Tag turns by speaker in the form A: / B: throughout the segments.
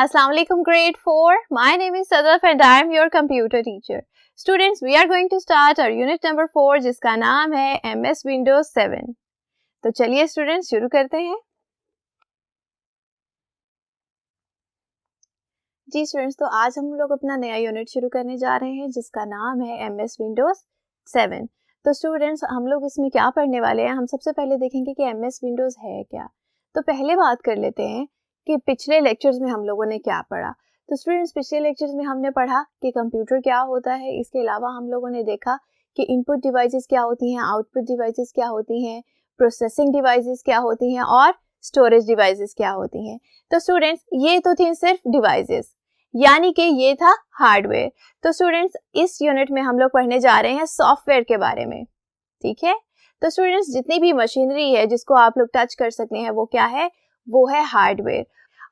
A: Assalamu alaikum grade 4. My name is Sadaf and I am your computer teacher. Students, we are going to start our unit number 4 जिसका नाम है MS Windows 7. तो चलिए students शुरू करते हैं. जी students, तो आज हम लोग अपना नया यूनिट शुरू करने जा रहे हैं जिसका नाम है MS Windows 7. तो स्टूडेंट्स, हम लोग इसमें क्या पढ़ने वाले हैं, हम सबसे पहले देखेंगे कि MS Windows है क्या. तो पहले बात कर लेते हैं कि पिछले लेक्चर्स में हम लोगों ने क्या पढ़ा. तो स्टूडेंट्स, पिछले लेक्चर्स में हमने पढ़ा कि कंप्यूटर क्या होता है. इसके अलावा हम लोगों ने देखा कि इनपुट डिवाइसेस क्या होती हैं, आउटपुट डिवाइसेस क्या होती हैं, प्रोसेसिंग डिवाइसेस क्या होती हैं और स्टोरेज डिवाइसेस क्या होती हैं. तो स्टूडेंट्स, ये तो थी सिर्फ डिवाइसेस, यानी कि ये था हार्डवेयर. तो स्टूडेंट्स, इस यूनिट में हम लोग पढ़ने जा रहे हैं सॉफ्टवेयर के बारे में. ठीक है. तो स्टूडेंट्स, जितनी भी मशीनरी है जिसको आप लोग टच कर सकते हैं वो क्या है, वो है हार्डवेयर.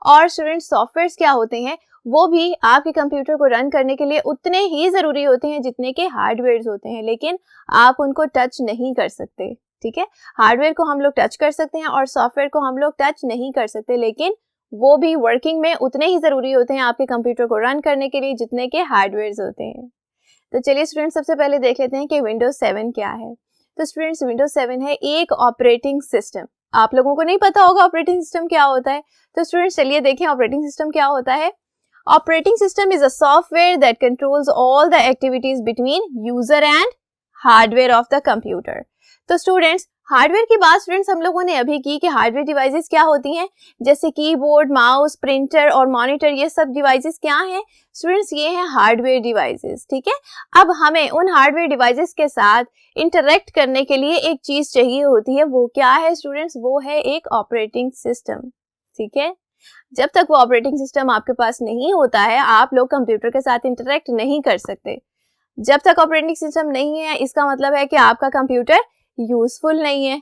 A: और स्टूडेंट्स, सॉफ्टवेयर्स क्या होते हैं, वो भी आपके कंप्यूटर को रन करने के लिए उतने ही ज़रूरी होते हैं जितने के हार्डवेयर्स होते हैं, लेकिन आप उनको टच नहीं कर सकते. ठीक है. हार्डवेयर को हम लोग टच कर सकते हैं और सॉफ्टवेयर को हम लोग टच नहीं कर सकते, लेकिन वो भी वर्किंग में उतने ही ज़रूरी होते हैं आपके कंप्यूटर को रन करने के लिए जितने के हार्डवेयर्स होते हैं. तो चलिए स्टूडेंट्स, सबसे पहले देख लेते हैं कि विंडोज 7 क्या है. तो स्टूडेंट्स, विंडोज 7 है एक ऑपरेटिंग सिस्टम. आप लोगों को नहीं पता होगा ऑपरेटिंग सिस्टम क्या होता है. तो स्टूडेंट्स, चलिए देखें ऑपरेटिंग सिस्टम क्या होता है. Operating system is a software that controls all the activities between user and hardware of the computer. तो स्टूडेंट्स, हार्डवेयर की बात स्टूडेंट्स हम लोगों ने अभी की कि हार्डवेयर डिवाइसेस क्या होती हैं, जैसे कीबोर्ड, माउस, प्रिंटर और मॉनिटर. ये सब डिवाइसेस क्या हैं स्टूडेंट्स, ये हैं हार्डवेयर डिवाइसेस. ठीक है. अब हमें उन हार्डवेयर डिवाइसेस के साथ इंटरेक्ट करने के लिए एक चीज चाहिए होती है. वो क्या है स्टूडेंट्स, वो है एक ऑपरेटिंग सिस्टम. ठीक है. जब तक वो ऑपरेटिंग सिस्टम आपके पास नहीं होता है, आप लोग कंप्यूटर के साथ इंटरेक्ट नहीं कर सकते. जब तक ऑपरेटिंग सिस्टम नहीं है, इसका मतलब है कि आपका कंप्यूटर यूजफुल नहीं है.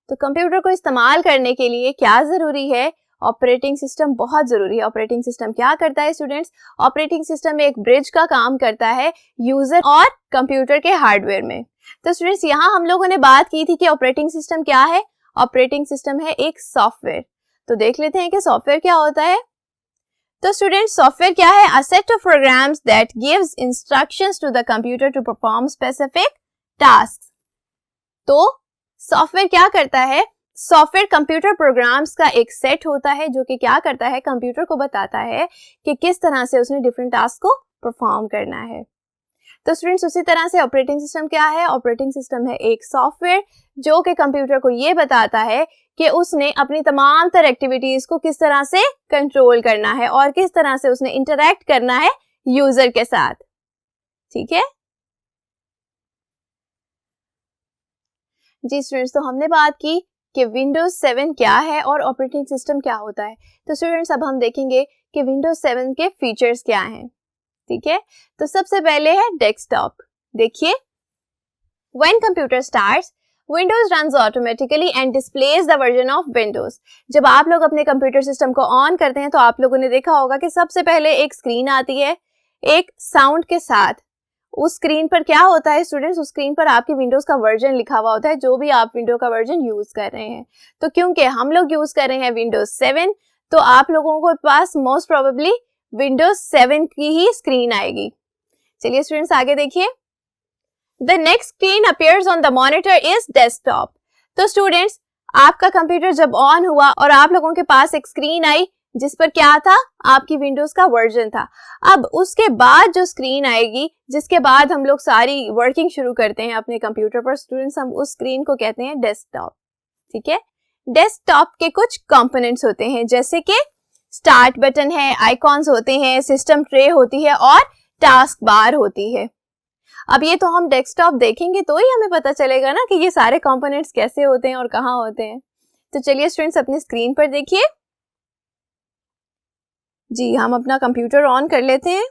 A: तो कंप्यूटर को इस्तेमाल करने के लिए क्या जरूरी है, ऑपरेटिंग सिस्टम बहुत जरूरी है. ऑपरेटिंग सिस्टम क्या करता है स्टूडेंट्स, ऑपरेटिंग सिस्टम एक ब्रिज का काम करता है यूजर और कंप्यूटर के हार्डवेयर में. तो स्टूडेंट्स, यहाँ हम लोगों ने बात की थी कि ऑपरेटिंग सिस्टम क्या है. ऑपरेटिंग सिस्टम है एक सॉफ्टवेयर. तो देख लेते हैं कि सॉफ्टवेयर क्या होता है. तो स्टूडेंट्स, सॉफ्टवेयर क्या है, a set of programs that gives instructions to the computer to perform specific task. तो सॉफ्टवेयर क्या करता है, सॉफ्टवेयर कंप्यूटर प्रोग्राम्स का एक सेट होता है जो कि क्या करता है, कंप्यूटर को बताता है कि किस तरह से उसने डिफरेंट टास्क को परफॉर्म करना है. तो स्टूडेंट्स, उसी तरह से ऑपरेटिंग सिस्टम क्या है, ऑपरेटिंग सिस्टम है एक सॉफ्टवेयर जो कि कंप्यूटर को ये बताता है कि उसने अपनी तमाम तरह एक्टिविटीज को किस तरह से कंट्रोल करना है और किस तरह से उसने इंटरैक्ट करना है यूजर के साथ. ठीक है जी स्टूडेंट्स, तो हमने बात की कि विंडोज 7 क्या है और ऑपरेटिंग सिस्टम क्या होता है. तो स्टूडेंट्स, अब हम देखेंगे कि विंडोज 7 के फीचर्स क्या हैं. ठीक है. तो सबसे पहले है डेस्कटॉप. देखिए, when computer starts, Windows runs automatically and displays the version of Windows. जब आप लोग अपने कंप्यूटर सिस्टम को ऑन करते हैं तो आप लोगों ने देखा होगा कि सबसे पहले एक स्क्रीन आती है एक साउंड के साथ. उस स्क्रीन पर क्या होता है स्टूडेंट्स, उस स्क्रीन पर आपकी विंडोज का वर्जन लिखा हुआ होता है, जो भी आप विंडो का वर्जन यूज कर रहे हैं. तो क्योंकि हम लोग यूज कर रहे हैं विंडोज 7, तो आप लोगों को पास मोस्ट प्रोबेबली विंडोज 7 की ही स्क्रीन आएगी. चलिए स्टूडेंट्स, आगे देखिए. The next screen appears on the monitor is desktop. तो स्टूडेंट्स, आपका कंप्यूटर जब ऑन हुआ और आप लोगों के पास एक स्क्रीन आई जिस पर क्या था, आपकी विंडोज का वर्जन था. अब उसके बाद जो स्क्रीन आएगी, जिसके बाद हम लोग सारी वर्किंग शुरू करते हैं अपने कंप्यूटर पर स्टूडेंट्स, हम उस स्क्रीन को कहते हैं डेस्कटॉप. ठीक है. डेस्कटॉप के कुछ कंपोनेंट्स होते हैं, जैसे कि स्टार्ट बटन है, आइकॉन्स होते हैं, सिस्टम ट्रे होती है और टास्क बार होती है. अब ये तो हम डेस्कटॉप देखेंगे तो ही हमें पता चलेगा ना कि ये सारे कंपोनेंट्स कैसे होते हैं और कहाँ होते हैं. तो चलिए स्टूडेंट्स, अपनी स्क्रीन पर देखिए. जी, हम अपना कंप्यूटर ऑन कर लेते हैं.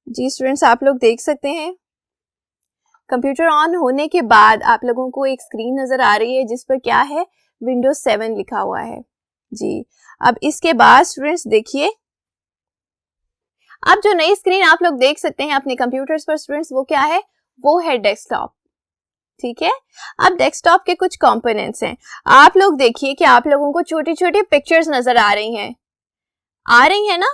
A: जी स्टूडेंट्स, आप लोग देख सकते हैं कंप्यूटर ऑन होने के बाद आप लोगों को एक स्क्रीन नजर आ रही है जिस पर क्या है, विंडोज 7 लिखा हुआ है. जी, अब इसके बाद स्टूडेंट्स देखिए, अब जो नई स्क्रीन आप लोग देख सकते हैं अपने कंप्यूटर्स पर स्टूडेंट्स, वो क्या है, वो है डेस्कटॉप. ठीक है। अब डेस्कटॉप के कुछ कंपोनेंट्स हैं। आप लोग देखिए कि आप लोगों को छोटी छोटी पिक्चर्स नजर आ रही हैं ना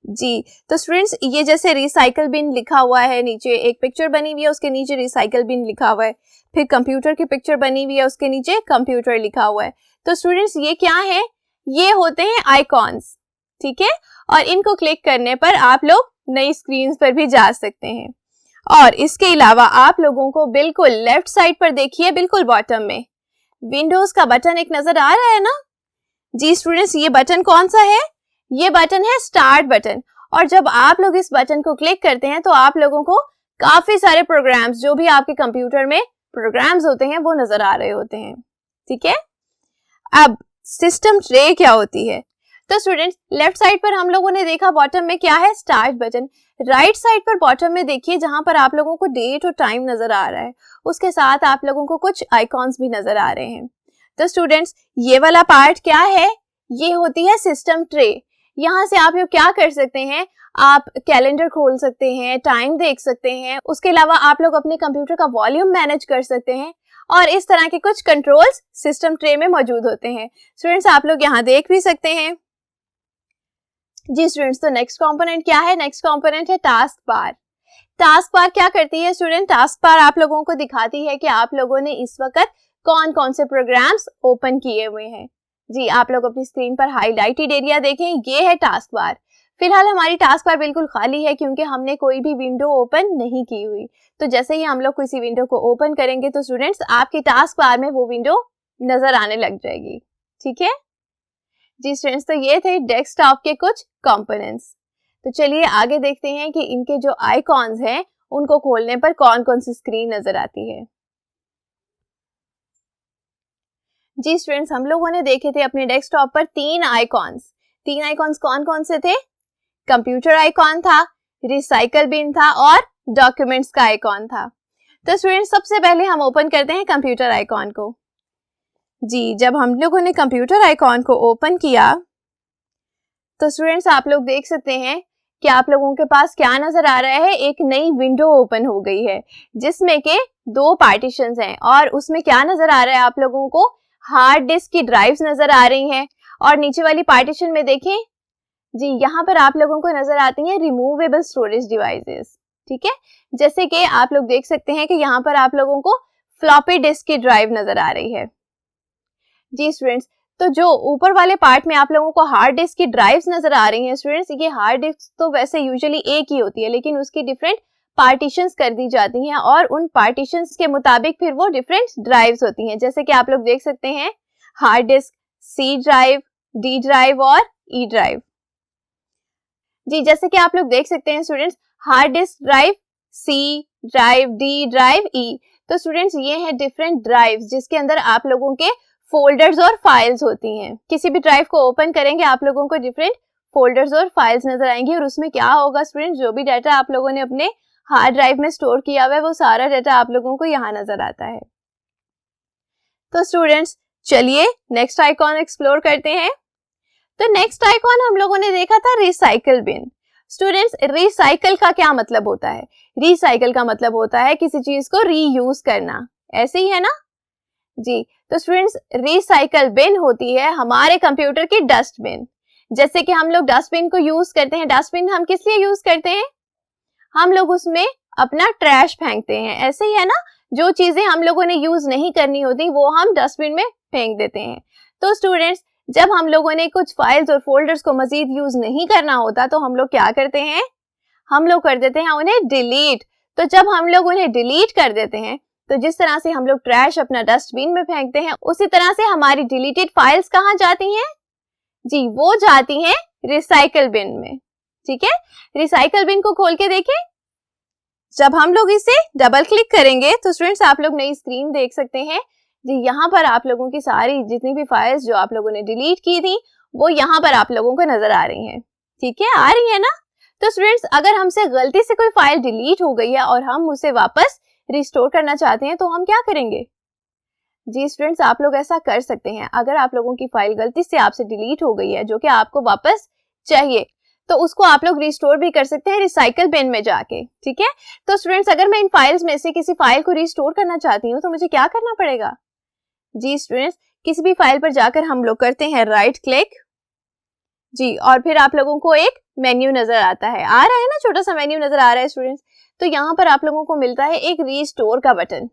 A: जी। तो स्टूडेंट्स ये जैसे रिसाइकल बिन लिखा हुआ है, नीचे एक पिक्चर बनी हुई है, उसके नीचे रिसाइकल बिन लिखा हुआ है, फिर कंप्यूटर की पिक्चर बनी हुई है, उसके नीचे कंप्यूटर लिखा हुआ है। तो स्टूडेंट्स ये क्या है, ये होते हैं आइकॉन्स, ठीक है। और इनको क्लिक करने पर आप लोग नई स्क्रीन पर भी जा सकते हैं। और इसके अलावा आप लोगों को बिल्कुल लेफ्ट साइड पर देखिए, बिल्कुल बॉटम में विंडोज का बटन एक नजर आ रहा है ना जी। स्टूडेंट्स ये बटन कौन सा है, ये बटन है स्टार्ट बटन। और जब आप लोग इस बटन को क्लिक करते हैं तो आप लोगों को काफी सारे प्रोग्राम्स, जो भी आपके कंप्यूटर में प्रोग्राम्स होते हैं, वो नजर आ रहे होते हैं, ठीक है। अब सिस्टम ट्रे क्या होती है, तो स्टूडेंट्स लेफ्ट साइड पर हम लोगों ने देखा बॉटम में क्या है, स्टार्ट बटन। राइट साइड पर बॉटम में देखिए, जहां पर आप लोगों को डेट और टाइम नजर आ रहा है, उसके साथ आप लोगों को कुछ आइकॉन्स भी नजर आ रहे हैं। तो स्टूडेंट्स ये वाला पार्ट क्या है, ये होती है सिस्टम ट्रे। यहाँ से आप लोग क्या कर सकते हैं, आप कैलेंडर खोल सकते हैं, टाइम देख सकते हैं, उसके अलावा आप लोग अपने कंप्यूटर का वॉल्यूम मैनेज कर सकते हैं, और इस तरह के कुछ कंट्रोल्स सिस्टम ट्रे में मौजूद होते हैं। स्टूडेंट्स आप लोग यहाँ देख भी सकते हैं जी। स्टूडेंट्स तो नेक्स्ट कंपोनेंट क्या है, नेक्स्ट कंपोनेंट है टास्क बार। टास्क बार क्या करती है स्टूडेंट, टास्क बार आप लोगों को दिखाती है कि आप लोगों ने इस वक्त कौन कौन से प्रोग्राम्स ओपन किए हुए हैं जी। आप लोग अपनी स्क्रीन पर हाईलाइटेड एरिया देखें, ये है टास्क बार। फिलहाल हमारी टास्क बार बिल्कुल खाली है क्योंकि हमने कोई भी विंडो ओपन नहीं की हुई। तो जैसे ही हम लोग किसी विंडो को ओपन करेंगे तो स्टूडेंट्स आपकी टास्क बार में वो विंडो नजर आने लग जाएगी, ठीक है जी। स्टूडेंट्स तो ये थे डेस्कटॉप के कुछ कंपोनेंट्स। तो चलिए आगे देखते हैं कि इनके जो आइकॉन्स हैं उनको खोलने पर कौन कौन सी स्क्रीन नजर आती है जी। स्टूडेंट्स हम लोगों ने देखे थे अपने डेस्कटॉप पर तीन आइकॉन्स कौन कौन से थे, कंप्यूटर आइकॉन था, रिसाइकल बिन था, और डॉक्यूमेंट्स का आइकॉन था। तो स्टूडेंट्स सबसे पहले हम ओपन करते हैं कंप्यूटर आइकॉन को जी। जब हम लोगों ने कंप्यूटर आइकॉन को ओपन किया तो स्टूडेंट्स आप लोग देख सकते हैं कि आप लोगों के पास क्या नजर आ रहा है, एक नई विंडो ओपन हो गई है जिसमें के दो पार्टीशंस हैं, और उसमें क्या नजर आ रहा है, आप लोगों को हार्ड डिस्क की ड्राइव्स नजर आ रही हैं। और नीचे वाली पार्टीशन में देखें जी, यहाँ पर आप लोगों को नजर आती हैं रिमूवेबल स्टोरेज डिवाइसेस, ठीक है। जैसे कि आप लोग देख सकते हैं कि यहाँ पर आप लोगों को फ्लॉपी डिस्क की ड्राइव नजर आ रही है जी। स्टूडेंट्स तो जो ऊपर वाले पार्ट में आप लोगों को हार्ड डिस्क की ड्राइव्स नजर आ रही हैं स्टूडेंट्स, ये हार्ड डिस्क तो वैसे यूजुअली एक ही होती है, लेकिन उसकी डिफरेंट पार्टीशंस कर दी जाती हैं, और उन पार्टीशंस के मुताबिक फिर वो डिफरेंट ड्राइव्स होती हैं। जैसे कि आप लोग देख सकते हैं hard disk, C drive, D drive और ई ड्राइव जी। जैसे कि आप लोग देख सकते हैं students, hard disk drive, C drive, D drive, E. तो स्टूडेंट्स ये हैं डिफरेंट ड्राइव्स जिसके अंदर आप लोगों के फोल्डर्स और फाइल्स होती हैं। किसी भी ड्राइव को ओपन करेंगे आप लोगों को डिफरेंट फोल्डर्स और फाइल्स नजर आएंगी, और उसमें क्या होगा स्टूडेंट, जो भी डाटा आप लोगों ने अपने हार्ड ड्राइव में स्टोर किया हुआ है वो सारा डाटा आप लोगों को यहाँ नजर आता है। तो स्टूडेंट्स चलिए नेक्स्ट आइकॉन एक्सप्लोर करते हैं। तो नेक्स्ट आइकॉन हम लोगों ने देखा था रिसाइकल बिन। स्टूडेंट्स रिसाइकल का क्या मतलब होता है, रिसाइकल का मतलब होता है किसी चीज को रीयूज करना, ऐसे ही है ना जी। तो स्टूडेंट्स रिसाइकल बिन होती है हमारे कंप्यूटर की डस्टबिन। जैसे कि हम लोग डस्टबिन को यूज करते हैं, डस्टबिन हम किस लिए यूज करते हैं, हम लोग उसमें अपना ट्रैश फेंकते हैं, ऐसे ही है ना। जो चीजें हम लोगों ने यूज नहीं करनी होती वो हम डस्टबिन में फेंक देते हैं। तो स्टूडेंट्स जब हम लोगों ने कुछ फाइल्स और फोल्डर्स को मजीद यूज नहीं करना होता तो हम लोग क्या करते हैं, हम लोग कर देते हैं उन्हें डिलीट। तो जब हम लोग उन्हें डिलीट कर देते हैं तो जिस तरह से हम लोग ट्रैश अपना डस्टबिन में फेंकते हैं, उसी तरह से हमारी डिलीटेड फाइल्स कहाँ जाती हैं जी, वो जाती हैं रिसाइकल बिन में, ठीक है। रिसाइकल बिन को खोल के देखें, जब हम लोग इसे डबल क्लिक करेंगे तो स्टूडेंट्स आप लोग नई स्क्रीन देख सकते हैं जी। यहाँ पर आप लोगों की सारी जितनी भी फाइल्स जो आप लोगों ने डिलीट की थी वो यहाँ पर आप लोगों को नजर आ रही हैं, ठीक है, आ रही है ना। तो स्टूडेंट्स अगर हमसे गलती से कोई फाइल डिलीट हो गई है और हम उसे वापस रिस्टोर करना चाहते हैं तो हम क्या करेंगे जी। स्टूडेंट्स आप लोग ऐसा कर सकते हैं, अगर आप लोगों की फाइल गलती से आपसे डिलीट हो गई है जो कि आपको वापस चाहिए, तो उसको आप लोग रिस्टोर भी कर सकते हैं रिसाइकल बिन में जाके, ठीक है। तो स्टूडेंट्स, अगर मैं इन फाइल्स में से किसी फाइल को रिस्टोर करना चाहती हूँ तो मुझे क्या करना पड़ेगा? जी स्टूडेंट्स, किसी भी फाइल पर जाकर हम लोग करते हैं राइट क्लिक जी, और फिर आप लोगों को एक मेन्यू नजर आता है, आ रहा है ना, छोटा सा मेन्यू नजर आ रहा है स्टूडेंट्स। तो यहाँ पर आप लोगों को मिलता है एक रिस्टोर का बटन।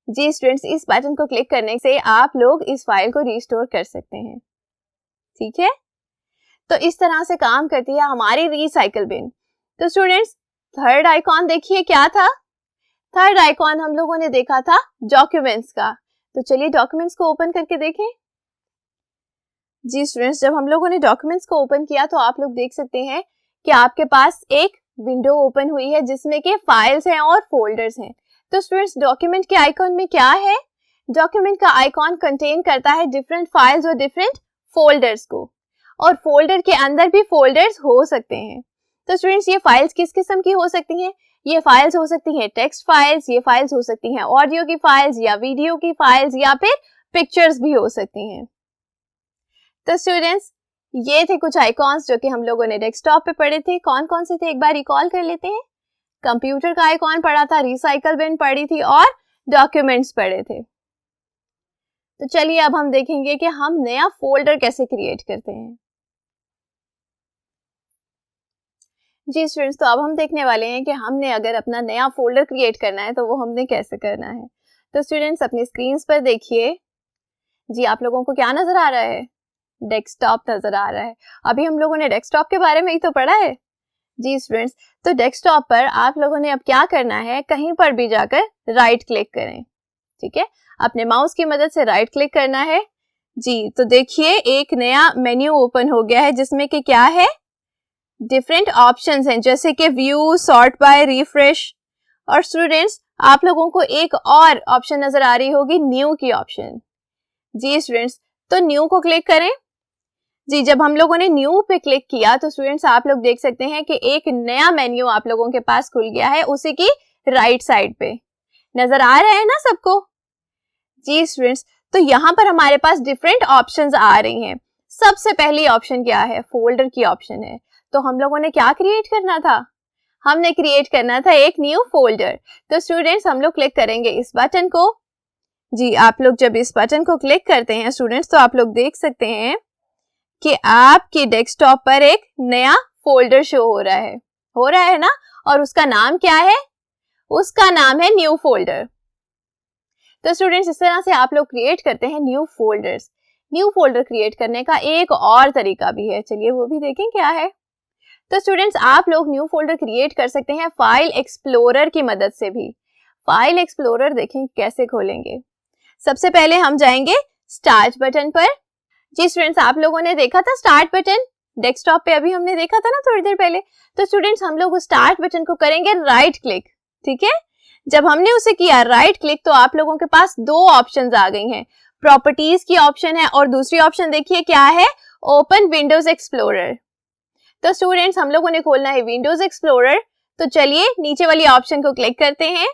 A: जी स्टूडेंट्स, इस बटन को क्लिक करने से आप लोग इस फाइल को रिस्टोर कर सकते हैं, ठीक है। तो इस तरह से काम करती है हमारी रिसाइकल बिन। तो स्टूडेंट्स, थर्ड आइकॉन देखिए क्या था। थर्ड आइकॉन हम लोगों ने देखा था डॉक्यूमेंट्स का। तो चलिए डॉक्यूमेंट्स को ओपन करके देखें। जी स्टूडेंट्स, जब हम लोगों ने डॉक्यूमेंट्स को ओपन किया तो आप लोग देख सकते हैं कि आपके पास एक विंडो ओपन हुई है जिसमें के फाइल्स हैं और फोल्डर्स हैं। तो स्टूडेंट्स, डॉक्यूमेंट के आइकॉन में क्या है? डॉक्यूमेंट का आइकॉन कंटेन करता है डिफरेंट फाइल्स और डिफरेंट फोल्डर्स को, और फोल्डर के अंदर भी फोल्डर्स हो सकते हैं। तो स्टूडेंट्स, ये फाइल्स किस किस्म की हो सकती हैं? ये फाइल्स हो सकती हैं टेक्स्ट फाइल्स, ये फाइल्स हो सकती हैं ऑडियो की फाइल्स या वीडियो की फाइल्स, या फिर पिक्चर्स भी हो सकती हैं। तो स्टूडेंट्स, ये थे कुछ आइकॉन्स जो कि हम लोगों ने डेस्कटॉप पे पढ़े थे। कौन कौन से थे एक बार रिकॉल कर लेते हैं। कंप्यूटर का आइकॉन पढ़ा था, रिसाइकल बिन पढ़ी थी और डॉक्यूमेंट्स पढ़े थे। तो चलिए अब हम देखेंगे कि हम नया फोल्डर कैसे क्रिएट करते हैं। जी स्टूडेंट्स, तो अब हम देखने वाले हैं कि हमने अगर अपना नया फोल्डर क्रिएट करना है तो वो हमने कैसे करना है। तो स्टूडेंट्स, अपनी स्क्रीन पर देखिए। जी, आप लोगों को क्या नजर आ रहा है? डेस्कटॉप नजर आ रहा है। अभी हम लोगों ने डेस्कटॉप के बारे में ही तो पढ़ा है। जी स्टूडेंट्स, तो डेस्कटॉप पर आप लोगों ने अब क्या करना है, कहीं पर भी जाकर राइट क्लिक करें, ठीक है। अपने माउस की मदद से राइट क्लिक करना है। जी, तो देखिए एक नया मेन्यू ओपन हो गया है जिसमें कि क्या है, डिफरेंट ऑप्शंस हैं, जैसे कि व्यू, सॉर्ट बाय, रिफ्रेश। और स्टूडेंट्स, आप लोगों को एक और ऑप्शन नजर आ रही होगी, न्यू की ऑप्शन। जी स्टूडेंट्स, तो न्यू को क्लिक करें। जी, जब हम लोगों ने न्यू पे क्लिक किया तो स्टूडेंट्स आप लोग देख सकते हैं कि एक नया मेन्यू आप लोगों के पास खुल गया है, उसी की राइट साइड पे नजर आ रहा है ना सबको। जी स्टूडेंट्स, तो यहाँ पर हमारे पास डिफरेंट ऑप्शंस आ रही हैं। सबसे पहली ऑप्शन क्या है? फोल्डर की ऑप्शन है। तो हम लोगों ने क्या क्रिएट करना था? हमने क्रिएट करना था एक न्यू फोल्डर। तो स्टूडेंट्स, हम लोग क्लिक करेंगे इस बटन को। जी, आप लोग जब इस बटन को क्लिक करते हैं स्टूडेंट्स तो आप लोग देख सकते हैं कि आपके डेस्कटॉप पर एक नया फोल्डर शो हो रहा है ना। और उसका नाम क्या है? उसका नाम है न्यू फोल्डर। तो स्टूडेंट्स, इस तरह से आप लोग क्रिएट करते हैं new folders. New folder create करने का एक और तरीका भी है, चलिए वो भी देखें क्या है। तो स्टूडेंट्स, आप लोग न्यू फोल्डर क्रिएट कर सकते हैं फाइल एक्सप्लोरर की मदद से भी। फाइल एक्सप्लोरर देखें कैसे खोलेंगे। सबसे पहले हम जाएंगे स्टार्ट बटन पर। जी स्टूडेंट्स, आप लोगों ने देखा था स्टार्ट बटन डेस्कटॉप पे, अभी हमने देखा था ना थोड़ी देर पहले। तो स्टूडेंट्स, हम लोग उस स्टार्ट बटन को करेंगे राइट क्लिक, ठीक है। जब हमने उसे किया राइट क्लिक तो आप लोगों के पास दो ऑप्शंस आ गई हैं। प्रॉपर्टीज की ऑप्शन है और दूसरी ऑप्शन देखिए क्या है, ओपन विंडोज एक्सप्लोरर। तो स्टूडेंट्स, हम लोगों ने खोलना है विंडोज एक्सप्लोरर। तो चलिए नीचे वाली ऑप्शन को क्लिक करते हैं।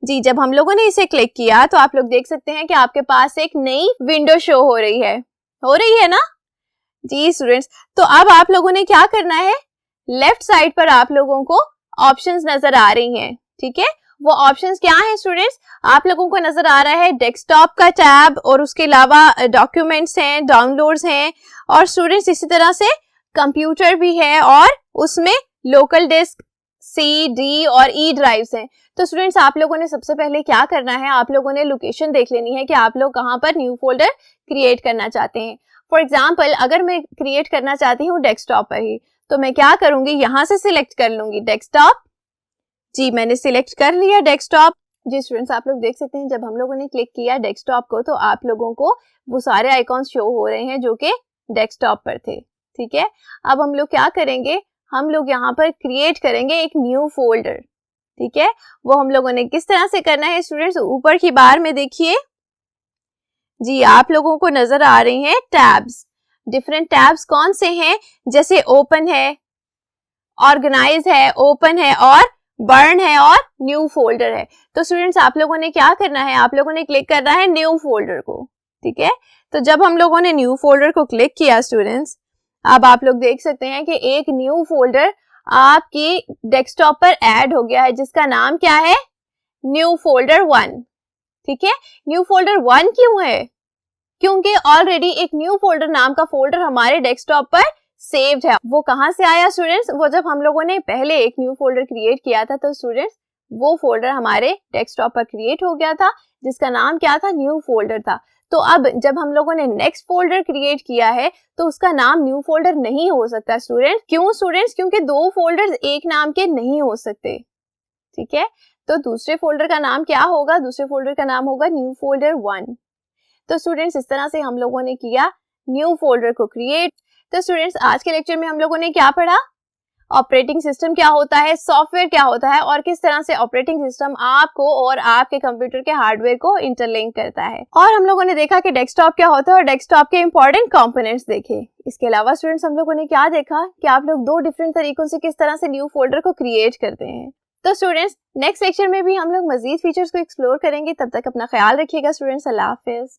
A: जी, जब हम लोगों ने इसे क्लिक किया तो आप लोग देख सकते हैं कि आपके पास एक नई विंडो शो हो रही है ना। जी स्टूडेंट्स, तो अब आप लोगों ने क्या करना है, लेफ्ट साइड पर आप लोगों को ऑप्शंस नजर आ रही हैं, ठीक है। वो ऑप्शंस क्या हैं स्टूडेंट्स? आप लोगों को नजर आ रहा है डेस्कटॉप का टैब, और उसके अलावा डॉक्यूमेंट्स हैं, डाउनलोड्स हैं, और स्टूडेंट्स इसी तरह से कंप्यूटर भी है, और उसमें लोकल डिस्क, सी, डी और ई ड्राइव्स हैं। तो स्टूडेंट्स, आप लोगों ने सबसे पहले क्या करना है, आप लोगों ने लोकेशन देख लेनी है कि आप लोग कहाँ पर न्यू फोल्डर क्रिएट करना चाहते हैं। फॉर एग्जाम्पल, अगर मैं क्रिएट करना चाहती हूँ डेस्कटॉप पर ही, तो मैं क्या करूंगी, यहाँ से सिलेक्ट कर लूंगी डेस्कटॉप। जी, मैंने सिलेक्ट कर लिया डेस्कटॉप। जी स्टूडेंट्स, आप लोग देख सकते हैं जब हम लोगों ने क्लिक किया डेस्कटॉप को तो आप लोगों को वो सारे आइकॉन्स शो हो रहे हैं जो कि डेस्कटॉप पर थे, ठीक है। अब हम लोग क्या करेंगे, हम लोग यहाँ पर क्रिएट करेंगे एक न्यू फोल्डर, ठीक है। वो हम लोगों ने किस तरह से करना है स्टूडेंट्स, ऊपर की बार में देखिए। जी, आप लोगों को नजर आ रही हैं टैब्स। डिफरेंट टैब्स कौन से हैं, जैसे ओपन है, ऑर्गेनाइज है, ओपन है और बर्न है और न्यू फोल्डर है। तो स्टूडेंट्स, आप लोगों ने क्या करना है, आप लोगों ने क्लिक करना है न्यू फोल्डर को, ठीक है। तो जब हम लोगों ने न्यू फोल्डर को क्लिक किया स्टूडेंट्स, अब आप लोग देख सकते हैं कि एक न्यू फोल्डर आपकी डेस्कटॉप पर ऐड हो गया है जिसका नाम क्या है, न्यू फोल्डर 1। ठीक है, न्यू फोल्डर 1 क्यों है, क्योंकि ऑलरेडी एक न्यू फोल्डर नाम का फोल्डर हमारे डेस्कटॉप पर सेव्ड है। वो कहां से आया स्टूडेंट्स, वो जब हम लोगों ने पहले एक न्यू फोल्डर क्रिएट किया था तो स्टूडेंट्स वो फोल्डर हमारे डेस्कटॉप पर क्रिएट हो गया था जिसका नाम क्या था, न्यू फोल्डर था। तो अब जब हम लोगों ने नेक्स्ट फोल्डर क्रिएट किया है तो उसका नाम न्यू फोल्डर नहीं हो सकता स्टूडेंट्स। क्यों स्टूडेंट्स, क्योंकि दो फोल्डर्स एक नाम के नहीं हो सकते। ठीक है, तो दूसरे फोल्डर का नाम क्या होगा, दूसरे फोल्डर का नाम होगा न्यू फोल्डर 1। तो स्टूडेंट्स इस तरह से हम लोगों ने किया न्यू फोल्डर को क्रिएट। तो स्टूडेंट्स आज के लेक्चर में हम लोगों ने क्या पढ़ा, ऑपरेटिंग सिस्टम क्या होता है, सॉफ्टवेयर क्या होता है और किस तरह से ऑपरेटिंग सिस्टम आपको और आपके कंप्यूटर के हार्डवेयर को इंटरलिंक करता है। और हम लोगों ने देखा कि डेस्कटॉप क्या होता है और डेस्कटॉप के इंपॉर्टेंट कंपोनेंट्स देखे। इसके अलावा स्टूडेंट्स हम लोगों ने क्या देखा कि आप लोग दो डिफरेंट तरीकों से किस तरह से न्यू फोल्डर को क्रिएट करते हैं। तो स्टूडेंट्स नेक्स्ट लेक्चर में भी हम लोग मजीद फीचर्स को एक्सप्लोर करेंगे। तब तक अपना ख्याल रखिएगा स्टूडेंट्स, अल्लाह हाफिज।